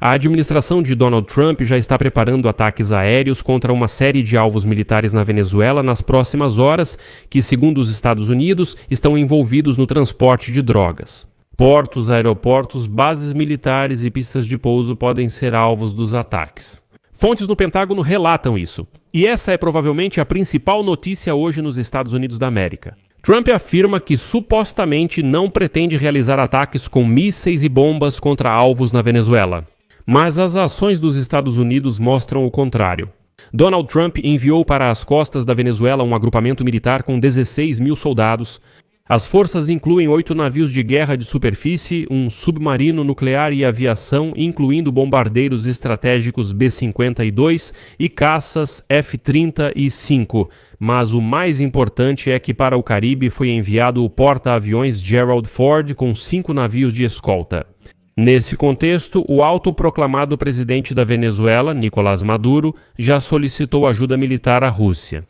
A administração de Donald Trump já está preparando ataques aéreos contra uma série de alvos militares na Venezuela nas próximas horas, que, segundo os Estados Unidos, estão envolvidos no transporte de drogas. Portos, aeroportos, bases militares e pistas de pouso podem ser alvos dos ataques. Fontes no Pentágono relatam isso. E essa é provavelmente a principal notícia hoje nos Estados Unidos da América. Trump afirma que supostamente não pretende realizar ataques com mísseis e bombas contra alvos na Venezuela. Mas as ações dos Estados Unidos mostram o contrário. Donald Trump enviou para as costas da Venezuela um agrupamento militar com 16 mil soldados. As forças incluem 8 navios de guerra de superfície, um submarino nuclear e aviação, incluindo bombardeiros estratégicos B-52 e caças F-35. Mas o mais importante é que para o Caribe foi enviado o porta-aviões Gerald Ford com 5 navios de escolta. Nesse contexto, o autoproclamado presidente da Venezuela, Nicolás Maduro, já solicitou ajuda militar à Rússia.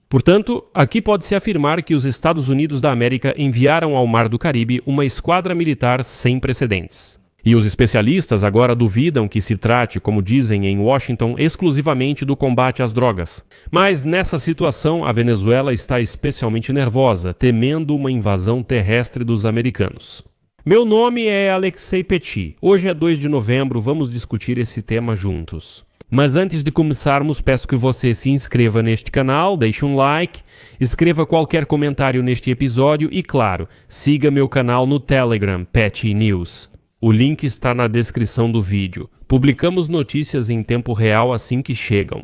Portanto, aqui pode-se afirmar que os Estados Unidos da América enviaram ao Mar do Caribe uma esquadra militar sem precedentes. E os especialistas agora duvidam que se trate, como dizem em Washington, exclusivamente do combate às drogas. Mas nessa situação, a Venezuela está especialmente nervosa, temendo uma invasão terrestre dos americanos. Meu nome é Alexei Petit. Hoje é 2 de novembro, vamos discutir esse tema juntos. Mas antes de começarmos, peço que você se inscreva neste canal, deixe um like, escreva qualquer comentário neste episódio e, claro, siga meu canal no Telegram, Petit News. O link está na descrição do vídeo. Publicamos notícias em tempo real assim que chegam.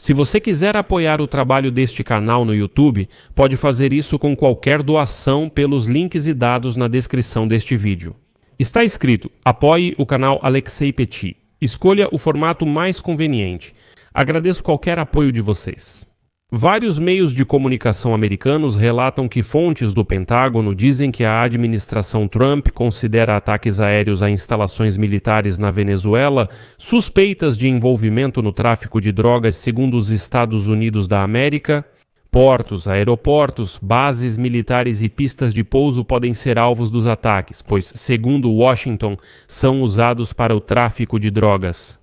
Se você quiser apoiar o trabalho deste canal no YouTube, pode fazer isso com qualquer doação pelos links e dados na descrição deste vídeo. Está escrito: apoie o canal Alexei Petit. Escolha o formato mais conveniente. Agradeço qualquer apoio de vocês. Vários meios de comunicação americanos relatam que fontes do Pentágono dizem que a administração Trump considera ataques aéreos a instalações militares na Venezuela suspeitas de envolvimento no tráfico de drogas, segundo os Estados Unidos da América. Portos, aeroportos, bases militares e pistas de pouso podem ser alvos dos ataques, pois, segundo Washington, são usados para o tráfico de drogas.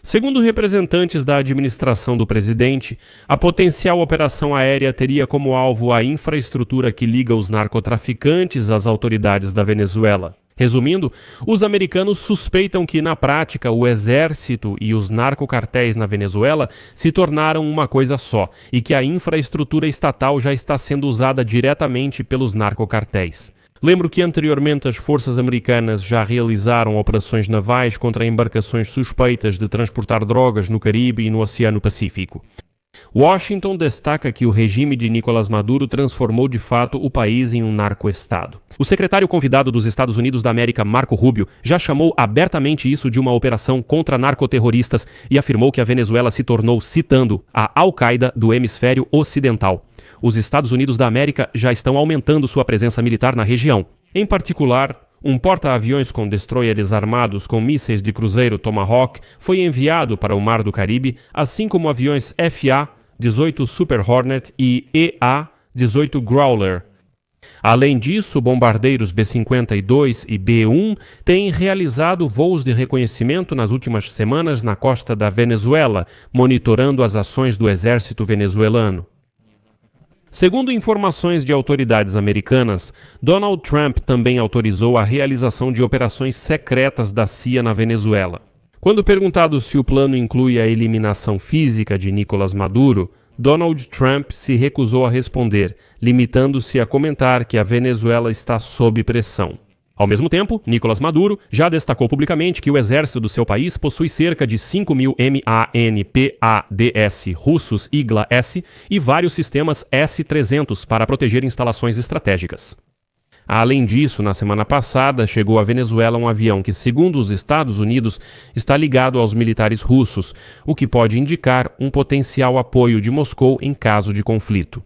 Segundo representantes da administração do presidente, a potencial operação aérea teria como alvo a infraestrutura que liga os narcotraficantes às autoridades da Venezuela. Resumindo, os americanos suspeitam que, na prática, o exército e os narcocartéis na Venezuela se tornaram uma coisa só e que a infraestrutura estatal já está sendo usada diretamente pelos narcocartéis. Lembro que anteriormente as forças americanas já realizaram operações navais contra embarcações suspeitas de transportar drogas no Caribe e no Oceano Pacífico. Washington destaca que o regime de Nicolás Maduro transformou de fato o país em um narcoestado. O secretário convidado dos Estados Unidos da América, Marco Rubio, já chamou abertamente isso de uma operação contra narcoterroristas e afirmou que a Venezuela se tornou, citando, a Al-Qaeda do hemisfério ocidental. Os Estados Unidos da América já estão aumentando sua presença militar na região. Em particular, um porta-aviões com destroyers armados com mísseis de cruzeiro Tomahawk foi enviado para o Mar do Caribe, assim como aviões FA-18 Super Hornet e EA-18 Growler. Além disso, bombardeiros B-52 e B-1 têm realizado voos de reconhecimento nas últimas semanas na costa da Venezuela, monitorando as ações do exército venezuelano. Segundo informações de autoridades americanas, Donald Trump também autorizou a realização de operações secretas da CIA na Venezuela. Quando perguntado se o plano inclui a eliminação física de Nicolás Maduro, Donald Trump se recusou a responder, limitando-se a comentar que a Venezuela está sob pressão. Ao mesmo tempo, Nicolás Maduro já destacou publicamente que o exército do seu país possui cerca de 5.000 MANPADS russos Igla-S e vários sistemas S-300 para proteger instalações estratégicas. Além disso, na semana passada, chegou à Venezuela um avião que, segundo os Estados Unidos, está ligado aos militares russos, o que pode indicar um potencial apoio de Moscou em caso de conflito.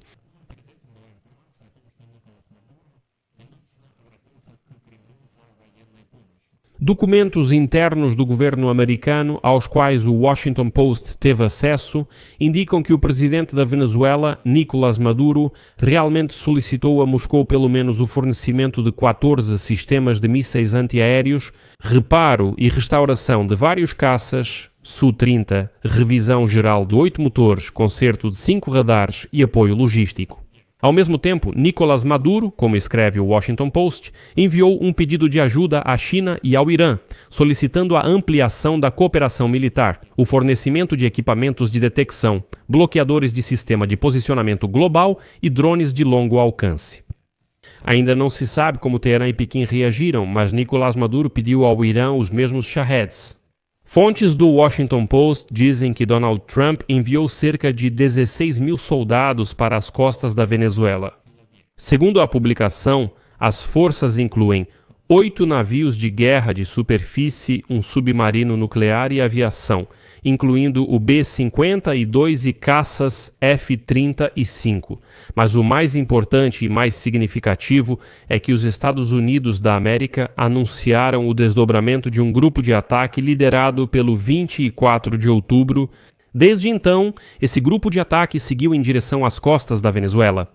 Documentos internos do governo americano, aos quais o Washington Post teve acesso, indicam que o presidente da Venezuela, Nicolás Maduro, realmente solicitou a Moscou pelo menos o fornecimento de 14 sistemas de mísseis antiaéreos, reparo e restauração de vários caças, Su-30, revisão geral de 8 motores, conserto de 5 radares e apoio logístico. Ao mesmo tempo, Nicolás Maduro, como escreve o Washington Post, enviou um pedido de ajuda à China e ao Irã, solicitando a ampliação da cooperação militar, o fornecimento de equipamentos de detecção, bloqueadores de sistema de posicionamento global e drones de longo alcance. Ainda não se sabe como Teherã e Pequim reagiram, mas Nicolás Maduro pediu ao Irã os mesmos Shahed. Fontes do Washington Post dizem que Donald Trump enviou cerca de 16 mil soldados para as costas da Venezuela. Segundo a publicação, as forças incluem 8 navios de guerra de superfície, um submarino nuclear e aviação, incluindo o B-52 e caças F-35. Mas o mais importante e mais significativo é que os Estados Unidos da América anunciaram o desdobramento de um grupo de ataque liderado pelo 24 de outubro. Desde então, esse grupo de ataque seguiu em direção às costas da Venezuela.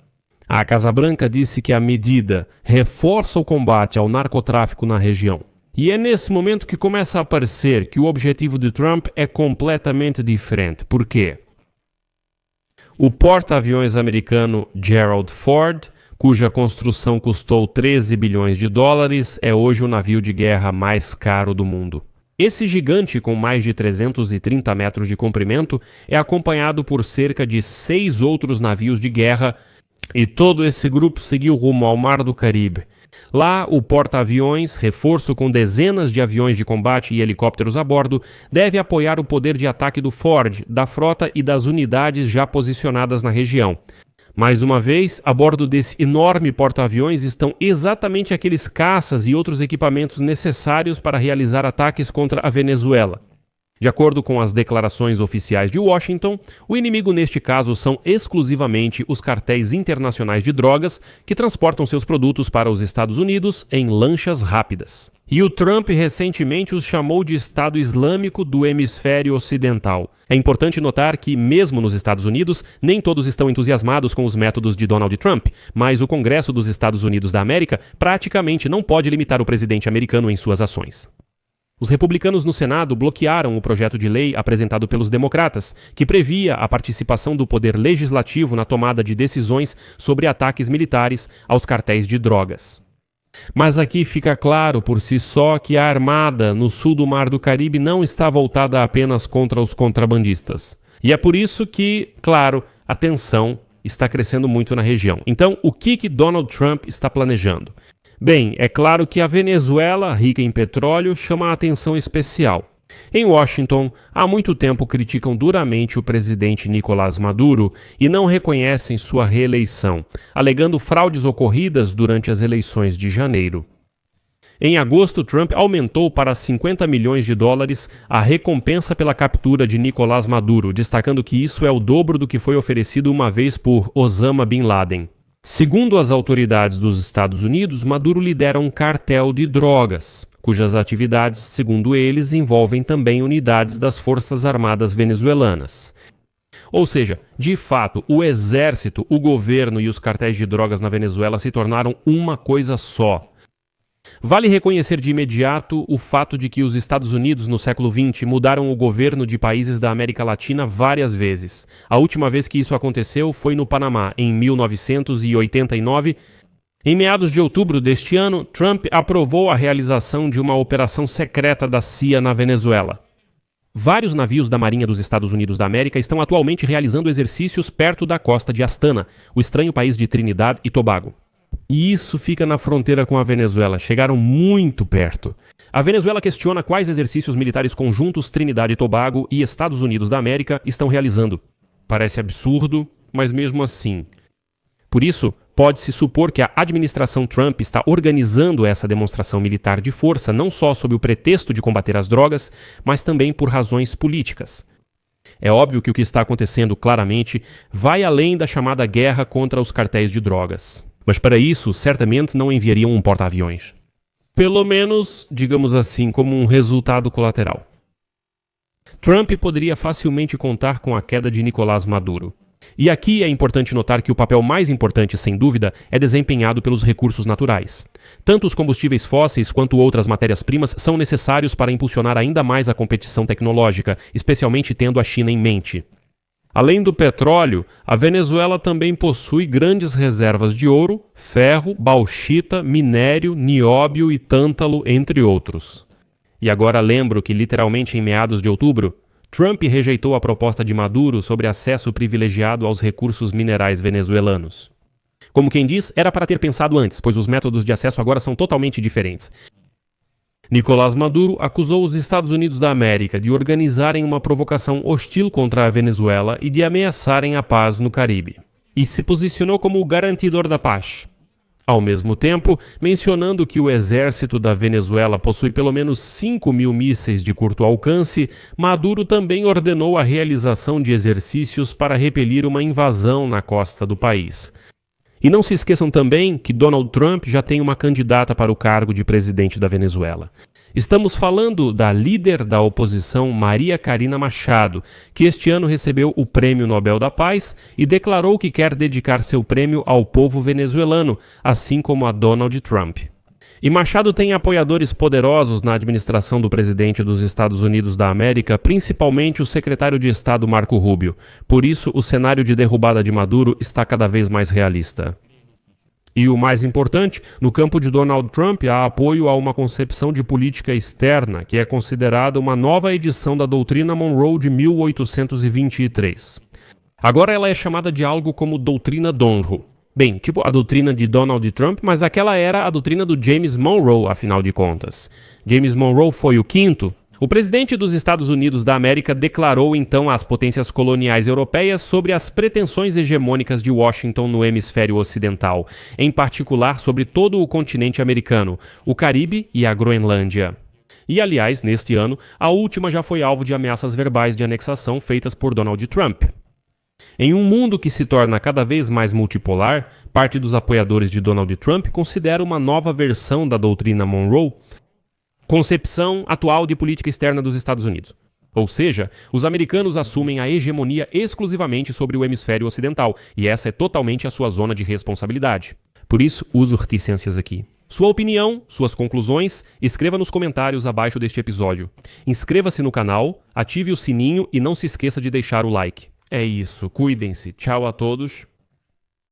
A Casa Branca disse que a medida reforça o combate ao narcotráfico na região. E é nesse momento que começa a parecer que o objetivo de Trump é completamente diferente. Por quê? O porta-aviões americano Gerald Ford, cuja construção custou 13 bilhões de dólares, é hoje o navio de guerra mais caro do mundo. Esse gigante, com mais de 330 metros de comprimento, é acompanhado por cerca de 6 outros navios de guerra, e todo esse grupo seguiu rumo ao Mar do Caribe. Lá, o porta-aviões, reforço com dezenas de aviões de combate e helicópteros a bordo, deve apoiar o poder de ataque do Ford, da frota e das unidades já posicionadas na região. Mais uma vez, a bordo desse enorme porta-aviões estão exatamente aqueles caças e outros equipamentos necessários para realizar ataques contra a Venezuela. De acordo com as declarações oficiais de Washington, o inimigo neste caso são exclusivamente os cartéis internacionais de drogas que transportam seus produtos para os Estados Unidos em lanchas rápidas. E o Trump recentemente os chamou de Estado Islâmico do Hemisfério Ocidental. É importante notar que, mesmo nos Estados Unidos, nem todos estão entusiasmados com os métodos de Donald Trump, mas o Congresso dos Estados Unidos da América praticamente não pode limitar o presidente americano em suas ações. Os republicanos no Senado bloquearam o projeto de lei apresentado pelos democratas, que previa a participação do poder legislativo na tomada de decisões sobre ataques militares aos cartéis de drogas. Mas aqui fica claro por si só que a armada no sul do Mar do Caribe não está voltada apenas contra os contrabandistas. E é por isso que, claro, a tensão está crescendo muito na região. Então, o que Donald Trump está planejando? Bem, é claro que a Venezuela, rica em petróleo, chama a atenção especial. Em Washington, há muito tempo criticam duramente o presidente Nicolás Maduro e não reconhecem sua reeleição, alegando fraudes ocorridas durante as eleições de janeiro. Em agosto, Trump aumentou para 50 milhões de dólares a recompensa pela captura de Nicolás Maduro, destacando que isso é o dobro do que foi oferecido uma vez por Osama Bin Laden. Segundo as autoridades dos Estados Unidos, Maduro lidera um cartel de drogas, cujas atividades, segundo eles, envolvem também unidades das Forças Armadas venezuelanas. Ou seja, de fato, o exército, o governo e os cartéis de drogas na Venezuela se tornaram uma coisa só. Vale reconhecer de imediato o fato de que os Estados Unidos, no século XX, mudaram o governo de países da América Latina várias vezes. A última vez que isso aconteceu foi no Panamá, em 1989. Em meados de outubro deste ano, Trump aprovou a realização de uma operação secreta da CIA na Venezuela. Vários navios da Marinha dos Estados Unidos da América estão atualmente realizando exercícios perto da costa de Astana, o estranho país de Trinidad e Tobago. E isso fica na fronteira com a Venezuela, chegaram muito perto. A Venezuela questiona quais exercícios militares conjuntos Trinidad e Tobago e Estados Unidos da América estão realizando. Parece absurdo, mas mesmo assim. Por isso, pode-se supor que a administração Trump está organizando essa demonstração militar de força não só sob o pretexto de combater as drogas, mas também por razões políticas. É óbvio que o que está acontecendo claramente vai além da chamada guerra contra os cartéis de drogas. Mas para isso, certamente não enviariam um porta-aviões. Pelo menos, digamos assim, como um resultado colateral. Trump poderia facilmente contar com a queda de Nicolás Maduro. E aqui é importante notar que o papel mais importante, sem dúvida, é desempenhado pelos recursos naturais. Tanto os combustíveis fósseis quanto outras matérias-primas são necessários para impulsionar ainda mais a competição tecnológica, especialmente tendo a China em mente. Além do petróleo, a Venezuela também possui grandes reservas de ouro, ferro, bauxita, minério, nióbio e tântalo, entre outros. E agora lembro que, literalmente em meados de outubro, Trump rejeitou a proposta de Maduro sobre acesso privilegiado aos recursos minerais venezuelanos. Como quem diz, era para ter pensado antes, pois os métodos de acesso agora são totalmente diferentes. Nicolás Maduro acusou os Estados Unidos da América de organizarem uma provocação hostil contra a Venezuela e de ameaçarem a paz no Caribe. E se posicionou como o garantidor da paz. Ao mesmo tempo, mencionando que o exército da Venezuela possui pelo menos 5.000 mísseis de curto alcance, Maduro também ordenou a realização de exercícios para repelir uma invasão na costa do país. E não se esqueçam também que Donald Trump já tem uma candidata para o cargo de presidente da Venezuela. Estamos falando da líder da oposição Maria Corina Machado, que este ano recebeu o Prêmio Nobel da Paz e declarou que quer dedicar seu prêmio ao povo venezuelano, assim como a Donald Trump. E Machado tem apoiadores poderosos na administração do presidente dos Estados Unidos da América, principalmente o secretário de Estado Marco Rubio. Por isso, o cenário de derrubada de Maduro está cada vez mais realista. E o mais importante, no campo de Donald Trump há apoio a uma concepção de política externa, que é considerada uma nova edição da doutrina Monroe de 1823. Agora ela é chamada de algo como doutrina Monroe. Bem, tipo a doutrina de Donald Trump, mas aquela era a doutrina do James Monroe, afinal de contas. James Monroe foi o quinto. O presidente dos Estados Unidos da América declarou então às potências coloniais europeias sobre as pretensões hegemônicas de Washington no hemisfério ocidental, em particular sobre todo o continente americano, o Caribe e a Groenlândia. E, aliás, neste ano, a última já foi alvo de ameaças verbais de anexação feitas por Donald Trump. Em um mundo que se torna cada vez mais multipolar, parte dos apoiadores de Donald Trump considera uma nova versão da doutrina Monroe concepção atual de política externa dos Estados Unidos. Ou seja, os americanos assumem a hegemonia exclusivamente sobre o hemisfério ocidental, e essa é totalmente a sua zona de responsabilidade. Por isso, uso reticências aqui. Sua opinião, suas conclusões, escreva nos comentários abaixo deste episódio. Inscreva-se no canal, ative o sininho e não se esqueça de deixar o like. É isso, cuidem-se. Tchau a todos.